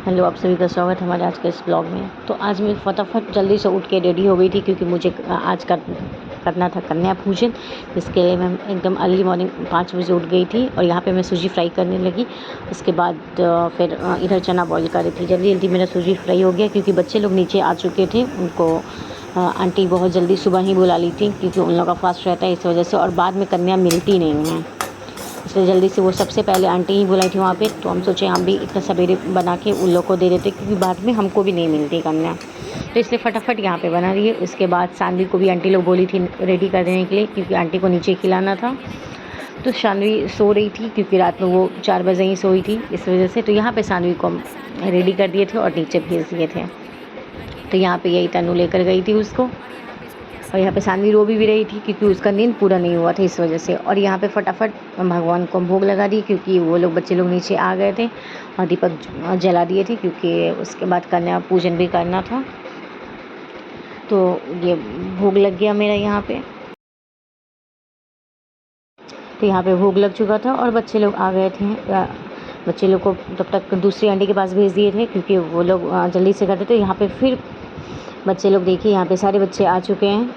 Hello, आप सभी का स्वागत है हमारे आज के इस ब्लॉग में। तो आज मैं फटाफट जल्दी से उठ के रेडी हो गई थी क्योंकि मुझे आज करना था कन्या पूजन। इसके लिए मैं एकदम अर्ली मॉर्निंग 5 बजे उठ गई थी और यहाँ पे मैं सूजी फ्राई करने लगी। उसके बाद फिर इधर चना बॉईल कर रही थी। जल्दी जल्दी मेरा सूजी फ्राई हो गया क्योंकि बच्चे लोग नीचे आ चुके थे। उनको आंटी बहुत जल्दी सुबह ही बुला ली थी क्योंकि उन लोगों का फास्ट रहता है इस वजह से, और बाद में कन्या मिलती नहीं है, इसलिए जल्दी से वो सबसे पहले आंटी ही बुलाई थी वहाँ पे। तो हम सोचे हम भी इतना सवेरे बना के उन लोग को दे देते क्योंकि बाद में हमको भी नहीं मिलती कन्या, तो इसलिए फटाफट यहाँ पे बना रही है। उसके बाद सानवी को भी आंटी लोग बोली थी रेडी कर देने के लिए क्योंकि आंटी को नीचे खिलाना था। तो सानवी सो रही थी क्योंकि रात में वो 4 बजे ही सोई थी इस वजह से। तो यहाँ पर सानवी को रेडी कर दिए थे और नीचे भेज दिए थे। तो यहाँ पर यही तनु लेकर गई थी उसको, और यहाँ पे सानवी रो भी रही थी क्योंकि उसका नींद पूरा नहीं हुआ था इस वजह से। और यहाँ पे फटाफट भगवान को भोग लगा दी क्योंकि वो लोग बच्चे लोग नीचे आ गए थे और दीपक जला दिए थे क्योंकि उसके बाद कन्या पूजन भी करना था। तो ये भोग लग गया मेरा यहाँ पे। तो यहाँ पे भोग लग चुका था और बच्चे लोग आ गए थे। बच्चे लोग को तब तक दूसरी आंटी के पास भेज दिए थे क्योंकि वो लोग जल्दी से करते थे। यहाँ पे फिर बच्चे लोग देखिए, यहाँ पे सारे बच्चे आ चुके हैं।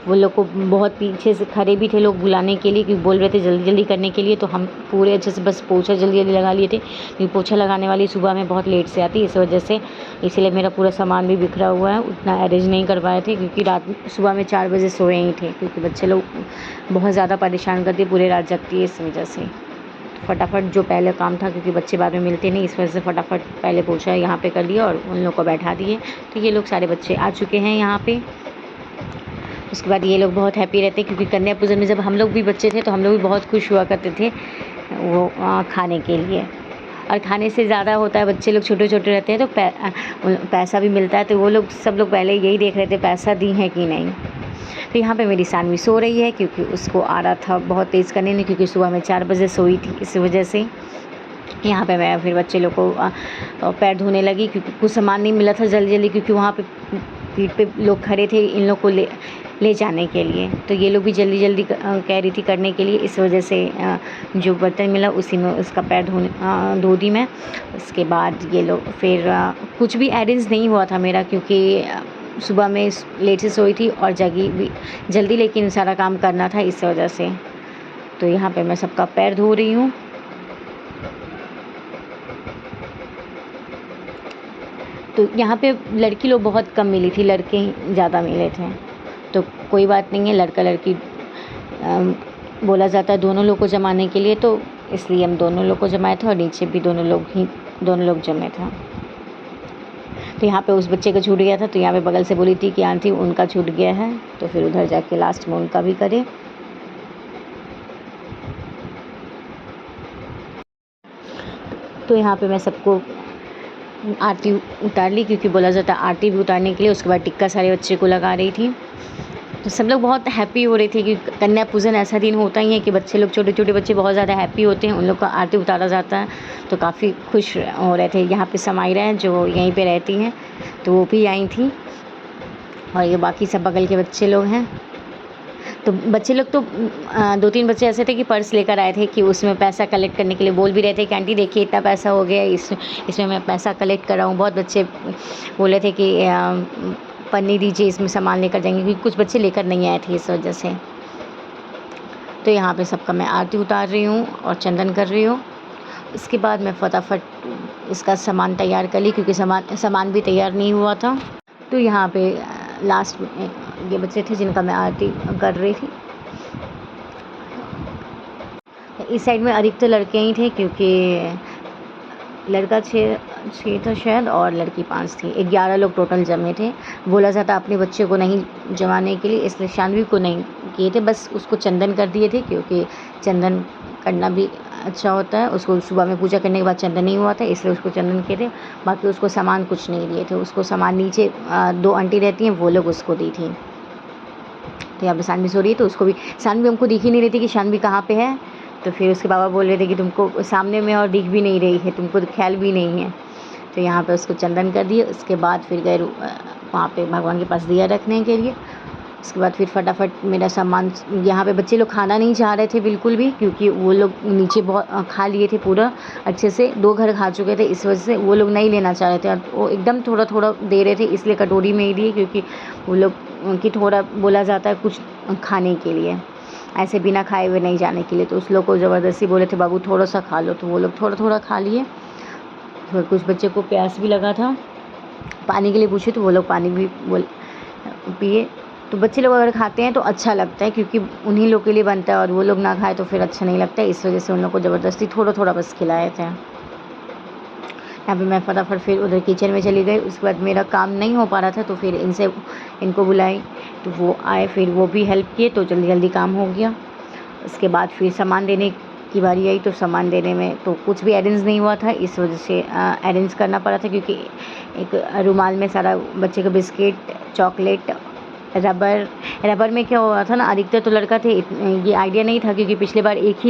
वो लोग को बहुत पीछे से खड़े भी थे लोग बुलाने के लिए क्योंकि बोल रहे थे जल्दी जल्दी करने के लिए। तो हम पूरे अच्छे से बस पोछा जल्दी जल्दी लगा लिए थे क्योंकि पोछा लगाने वाली सुबह में बहुत लेट से आती, इस वजह से। इसलिए मेरा पूरा सामान भी बिखरा हुआ है, उतना अरेंज नहीं कर पाए थे क्योंकि सुबह में 4 बजे सोए ही थे क्योंकि बच्चे लोग बहुत ज़्यादा परेशान करते, पूरे रात जगती है इस वजह से। फटाफट जो पहले काम था क्योंकि बच्चे बाद में मिलते नहीं, इस वजह से फटाफट पहले पोछा यहाँ पे कर लिया और उन लोग को बैठा दिए। तो ये लोग सारे बच्चे आ चुके हैं यहाँ पे। उसके बाद ये लोग बहुत हैप्पी रहते क्योंकि कन्या पूजन में जब हम लोग भी बच्चे थे तो हम लोग भी बहुत खुश हुआ करते थे वो खाने के लिए। और खाने से ज़्यादा होता है, बच्चे लोग छोटे छोटे रहते हैं तो पैसा भी मिलता है। तो वो लोग सब लोग पहले यही देख रहे थे पैसा दी है कि नहीं। तो यहाँ पे मेरी सानवी सो रही है क्योंकि उसको आ रहा था बहुत तेज़ करने में क्योंकि सुबह में 4 बजे सोई थी, इस वजह से। यहाँ पे मैं फिर बच्चे लोग को पैर धोने लगी क्योंकि कुछ सामान नहीं मिला था जल्दी जल्दी क्योंकि वहाँ पे पीठ पे लोग खड़े थे इन लोग को ले जाने के लिए। तो ये लोग भी जल्दी जल्दी कह रही थी करने के लिए, इस वजह से जो बर्तन मिला उसी में उसका पैर धो दी मैं। उसके बाद ये लोग फिर कुछ भी अरेंज नहीं हुआ था मेरा क्योंकि सुबह में लेट से सोई थी और जगी भी जल्दी, लेकिन सारा काम करना था इस वजह से। तो यहाँ पे मैं सबका पैर धो रही हूँ। तो यहाँ पे लड़की लोग बहुत कम मिली थी, लड़के ही ज़्यादा मिले थे। तो कोई बात नहीं है, लड़का लड़की बोला जाता है दोनों लोग को जमाने के लिए, तो इसलिए हम दोनों लोग को जमाए थे और नीचे भी दोनों लोग जमे थे। तो यहाँ पे उस बच्चे का छूट गया था, तो यहाँ पे बगल से बोली थी कि आंटी उनका छूट गया है, तो फिर उधर जाके लास्ट में उनका भी करे। तो यहाँ पे मैं सबको आरती उतार ली क्योंकि बोला जाता है आरती भी उतारने के लिए। उसके बाद टिक्का सारे बच्चे को लगा रही थी। तो सब लोग बहुत हैप्पी हो रहे थे कि कन्या पूजन ऐसा दिन होता ही है कि बच्चे लोग, छोटे छोटे बच्चे बहुत ज़्यादा हैप्पी होते हैं, उन लोग का आरती उतारा जाता है, तो काफ़ी खुश हो रहे थे। यहाँ पे समायरा हैं जो यहीं पे रहती हैं, तो वो भी आई थी, और ये बाकी सब बगल के बच्चे लोग हैं। तो बच्चे लोग तो 2-3 बच्चे ऐसे थे कि पर्स लेकर आए थे कि उसमें पैसा कलेक्ट करने के लिए बोल भी रहे थे कि आंटी देखिए इतना पैसा हो गया, इसमें मैं पैसा कलेक्ट कर रहा हूँ। बहुत बच्चे बोले थे कि पन्नी दीजिए, इसमें सामान लेकर जाएंगे, क्योंकि कुछ बच्चे लेकर नहीं आए थे इस वजह से। तो यहाँ पे सबका मैं आरती उतार रही हूँ और चंदन कर रही हूँ। उसके बाद मैं फटाफट इसका सामान तैयार कर ली क्योंकि सामान भी तैयार नहीं हुआ था। तो यहाँ पे लास्ट में ये बच्चे थे जिनका मैं आरती कर रही थी। इस साइड में अधिकतर लड़के ही थे क्योंकि लड़का 6 था शायद और लड़की 5 थी। 11 लोग टोटल जमे थे। बोला जाता अपने बच्चे को नहीं जमाने के लिए, इसलिए शानवी को नहीं किए थे, बस उसको चंदन कर दिए थे क्योंकि चंदन करना भी अच्छा होता है। उसको सुबह में पूजा करने के बाद चंदन नहीं हुआ था, इसलिए उसको चंदन किए थे। बाकी उसको सामान कुछ नहीं दिए थे। उसको सामान नीचे 2 आंटी रहती हैं, वो लोग उसको दी थी। तो यहाँ पे शानवी सो रही है, तो उसको भी, शानवी हमको दिख ही नहीं रही थी कि शानवी कहाँ पे है। तो फिर उसके बाबा बोल रहे थे कि तुमको सामने में और दिख भी नहीं रही है, तुमको ख्याल भी नहीं है। तो यहाँ पे उसको चंदन कर दिए। उसके बाद फिर गए वहाँ पे भगवान के पास दिया रखने के लिए। उसके बाद फिर फटाफट मेरा सामान, यहाँ पे बच्चे लोग खाना नहीं चाह रहे थे बिल्कुल भी, क्योंकि वो लोग नीचे बहुत खा लिए थे पूरा अच्छे से, 2 घर खा चुके थे, इस वजह से वो लोग नहीं लेना चाह रहे थे और वो एकदम थोड़ा थोड़ा दे रहे थे, इसलिए कटोरी में ही दिए, क्योंकि वो लोग की थोड़ा बोला जाता है कुछ खाने के लिए, ऐसे बिना खाए हुए नहीं जाने के लिए। तो उस लोग को ज़बरदस्ती बोले थे बाबू थोड़ा सा खा लो, तो वो लोग थोड़ा थोड़ा खा लिए। फिर कुछ बच्चे को प्यास भी लगा था, पानी के लिए पूछे तो वो लोग पानी भी पिए। तो बच्चे लोग अगर खाते हैं तो अच्छा लगता है, क्योंकि उन्हीं लोग के लिए बनता है और वो लोग ना खाए तो फिर अच्छा नहीं लगता है, इस वजह से उन लोग को ज़बरदस्ती थोड़ा थोड़ा बस खिलाए थे। यहाँ पे मैं फटाफट फिर उधर किचन में चली गई। उसके बाद मेरा काम नहीं हो पा रहा था तो फिर इनको बुलाई, तो वो आए, फिर वो भी हेल्प किए, तो जल्दी जल्दी काम हो गया। उसके बाद फिर सामान देने की बारी आई, तो सामान देने में तो कुछ भी अरेंज नहीं हुआ था, इस वजह से अरेंज करना पड़ा था, क्योंकि एक रुमाल में सारा बच्चे का बिस्किट, चॉकलेट, रबर में क्या हुआ था ना, अधिकतर तो लड़का थे, ये आइडिया नहीं था, क्योंकि पिछले बार एक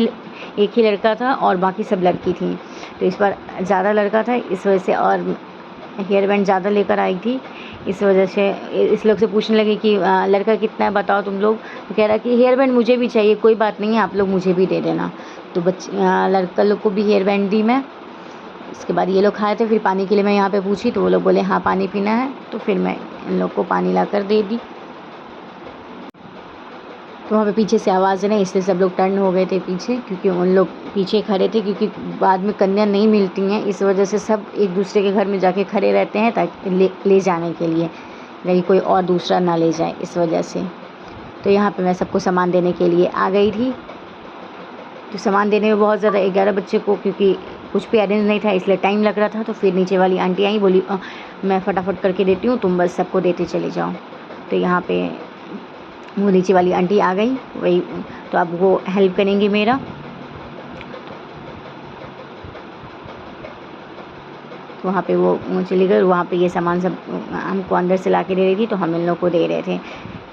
ही लड़का था और बाकी सब लड़की थी, तो इस बार ज़्यादा लड़का था, इस वजह से, और हेयर बैंड ज़्यादा लेकर आई थी, इस वजह से इस लोग से पूछने लगे कि लड़का कितना है बताओ तुम लोग, तो कह रहा कि हेयर बैंड मुझे भी चाहिए, कोई बात नहीं है आप लोग मुझे भी दे देना। तो लड़का लोग को भी हेयर बैंड दी मैं। उसके बाद ये लोग खाए थे, फिर पानी के लिए मैं यहाँ पे पूछी तो वो लोग बोले हाँ पानी पीना है, तो फिर मैं इन लोग को पानी ला कर दे दी। तो वहाँ पे पीछे से आवाज़ नहीं, इसलिए सब लोग टर्न हो गए थे पीछे, क्योंकि उन लोग पीछे खड़े थे, क्योंकि बाद में कन्या नहीं मिलती हैं, इस वजह से सब एक दूसरे के घर में जाके खड़े रहते हैं, ताकि ले जाने के लिए, ताकि कोई और दूसरा ना ले जाए, इस वजह से। तो यहाँ पे मैं सबको सामान देने के लिए आ गई थी। तो सामान देने में बहुत ज़्यादा 11 बच्चे को, क्योंकि कुछ भी अरेंज नहीं था इसलिए टाइम लग रहा था। तो फिर नीचे वाली आंटी आई, बोली मैं फटाफट करके देती हूँ, तुम बस सबको देते चले जाओ। तो यहाँ पे वो नीचे वाली आंटी आ गई, वही तो अब वो हेल्प करेंगी मेरा। तो वहाँ पे वो चली गई, वहाँ पे ये सामान सब हमको अंदर से ला के दे रही थी, तो हम इन लोग को दे रहे थे।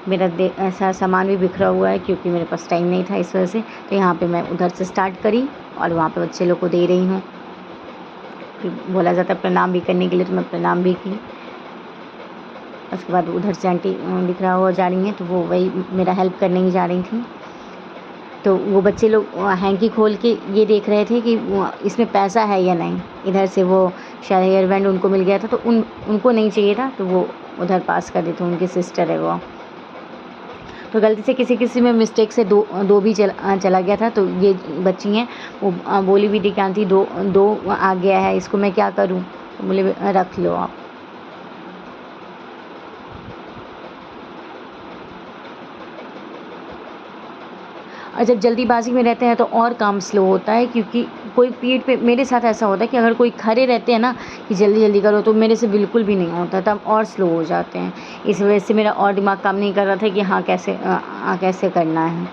मेरा ऐसा सामान भी बिखरा हुआ है, क्योंकि मेरे पास टाइम नहीं था इस वजह से। तो यहाँ पे मैं उधर से स्टार्ट करी और वहाँ पे बच्चे लोग को दे रही हूँ। फिर बोला जाता है प्रणाम भी करने के लिए, तो मैं प्रणाम भी की। उसके बाद उधर से आंटी बिखरा हुआ जा रही हैं, तो वो वही मेरा हेल्प करने ही जा रही थी। तो वो बच्चे लोग हैंकी खोल के ये देख रहे थे कि इसमें पैसा है या नहीं। इधर से वो शायद हेयर बैंड उनको मिल गया था, तो उनको नहीं चाहिए था, तो वो उधर पास कर देते, उनकी सिस्टर है वो। तो गलती से किसी में मिस्टेक से दो भी चला गया था। तो ये बच्ची हैं, वो बोली भी थी कि आंटी दो आ गया है, इसको मैं क्या करूँ? तो बोले रख लो आप। और जब जल्दीबाजी में रहते हैं तो और काम स्लो होता है, क्योंकि कोई पीठ पे, मेरे साथ ऐसा होता है कि अगर कोई खड़े रहते हैं ना कि जल्दी जल्दी करो, तो मेरे से बिल्कुल भी नहीं होता, तब और स्लो हो जाते हैं। इस वजह से मेरा और दिमाग काम नहीं कर रहा था कि हाँ कैसे करना है।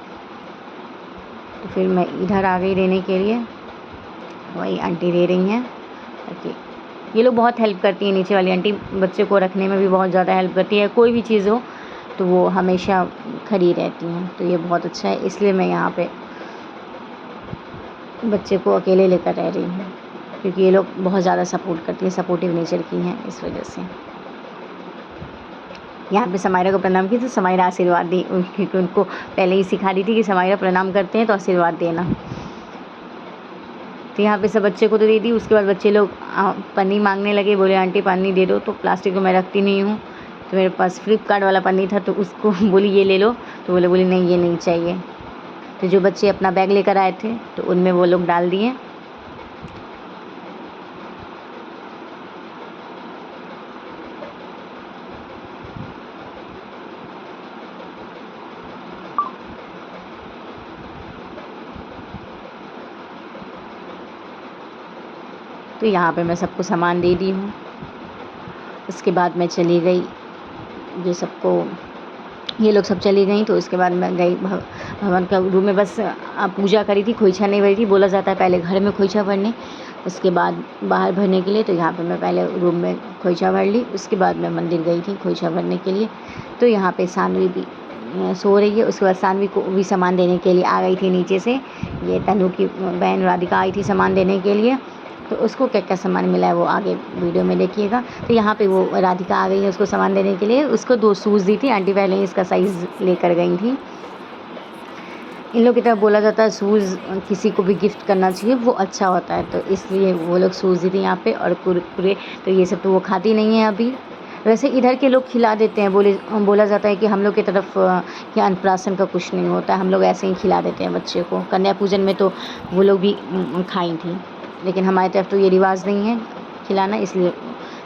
तो फिर मैं इधर आ गई देने के लिए, वही आंटी दे रही हैं। ताकि ये लोग बहुत हेल्प करती हैं, नीचे वाली आंटी बच्चे को रखने में भी बहुत ज़्यादा हेल्प करती है, कोई भी चीज़ हो तो वो हमेशा खड़ी रहती हैं। तो ये बहुत अच्छा है, इसलिए मैं यहाँ पे बच्चे को अकेले लेकर रह रही हूँ, क्योंकि ये लोग बहुत ज़्यादा सपोर्ट करती हैं, सपोर्टिव नेचर की हैं, इस वजह से। यहाँ पे समायरा को प्रणाम की, तो समायरा आशीर्वाद दी, क्योंकि उनको पहले ही सिखा दी थी कि समायरा प्रणाम करते हैं तो आशीर्वाद देना। तो यहाँ पे सब बच्चे को तो दे दी। उसके बाद बच्चे लोग पन्नी मांगने लगे, बोले आंटी पन्नी दे दो। तो प्लास्टिक को मैं रखती नहीं हूँ, तो मेरे पास फ्लिपकार्ट वाला पन्नी था, तो उसको बोली ये ले लो, तो बोली नहीं ये नहीं चाहिए। तो जो बच्चे अपना बैग लेकर आए थे तो उनमें वो लोग डाल दिए। तो यहाँ पे मैं सबको सामान दे दी हूँ। उसके बाद मैं चली गई, ये लोग सब चली गई। तो उसके बाद मैं गई भवन का रूम में, बस पूजा करी थी, खोइछा नहीं भरी थी। बोला जाता है पहले घर में खोइछा भरने, उसके बाद बाहर भरने के लिए। तो यहाँ पे मैं पहले रूम में खोइछा भर ली, उसके बाद मैं मंदिर गई थी खोइछा भरने के लिए। तो यहाँ पे सानवी भी सो रही है। उसके बाद सानवी को भी सामान देने के लिए आ गई थी नीचे से। ये तनु की बहन राधिका आई थी सामान देने के लिए। तो उसको क्या क्या सामान मिला है वो आगे वीडियो में देखिएगा। तो यहाँ पे वो राधिका आ गई है उसको सामान देने के लिए। उसको 2 शूज़ दी थी आंटी, पहले ही इसका साइज़ लेकर गई थी। इन लोग की तरफ बोला जाता है शूज़ किसी को भी गिफ्ट करना चाहिए, वो अच्छा होता है, तो इसलिए वो लोग शूज़ दी थी यहाँ पे। और कुरकुरे तो ये सब तो वो खाती नहीं है अभी। वैसे इधर के लोग खिला देते हैं, बोला जाता है कि हम लोग की तरफ कि अन्नप्राशन का कुछ नहीं होता है, हम लोग ऐसे ही खिला देते हैं बच्चे को। कन्या पूजन में तो वो लोग भी खाई थी, लेकिन हमारी तरफ तो ये रिवाज नहीं है खिलाना, इसलिए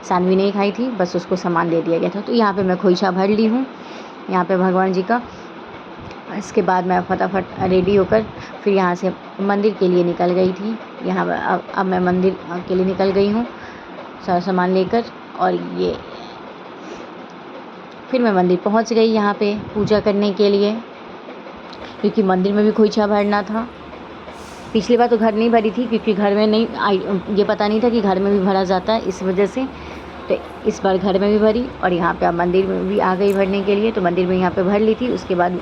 सानवी नहीं खाई थी, बस उसको सामान दे दिया गया था। तो यहाँ पे मैं खोइछा भर ली हूँ यहाँ पे भगवान जी का। इसके बाद मैं फटाफट रेडी होकर फिर यहाँ से मंदिर के लिए निकल गई थी। यहाँ अब मैं मंदिर के लिए निकल गई हूँ सारा सामान लेकर। और ये फिर मैं मंदिर पहुँच गई यहाँ पे पूजा करने के लिए, क्योंकि मंदिर में भी खोइछा भरना था। पिछली बार तो घर नहीं भरी थी, क्योंकि घर में नहीं ये पता नहीं था कि घर में भी भरा जाता है, इस वजह से। तो इस बार घर में भी भरी और यहाँ पे अब मंदिर में भी आ गई भरने के लिए। तो मंदिर में यहाँ पे भर ली थी। उसके बाद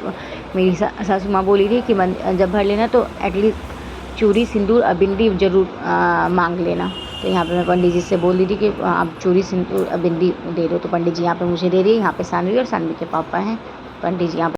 मेरी सासू माँ बोली थी कि जब भर लेना तो एटलीस्ट चूड़ी, सिंदूर और बिंदी ज़रूर मांग लेना। तो यहाँ पे मैं पंडित जी से बोल दी थी कि आप चूड़ी, सिंदूर और बिंदी दे दो। तो पंडित जी यहाँ पे मुझे दे दिए। यहाँ पे सानवी और सानवी के पापा हैं पंडित जी यहाँ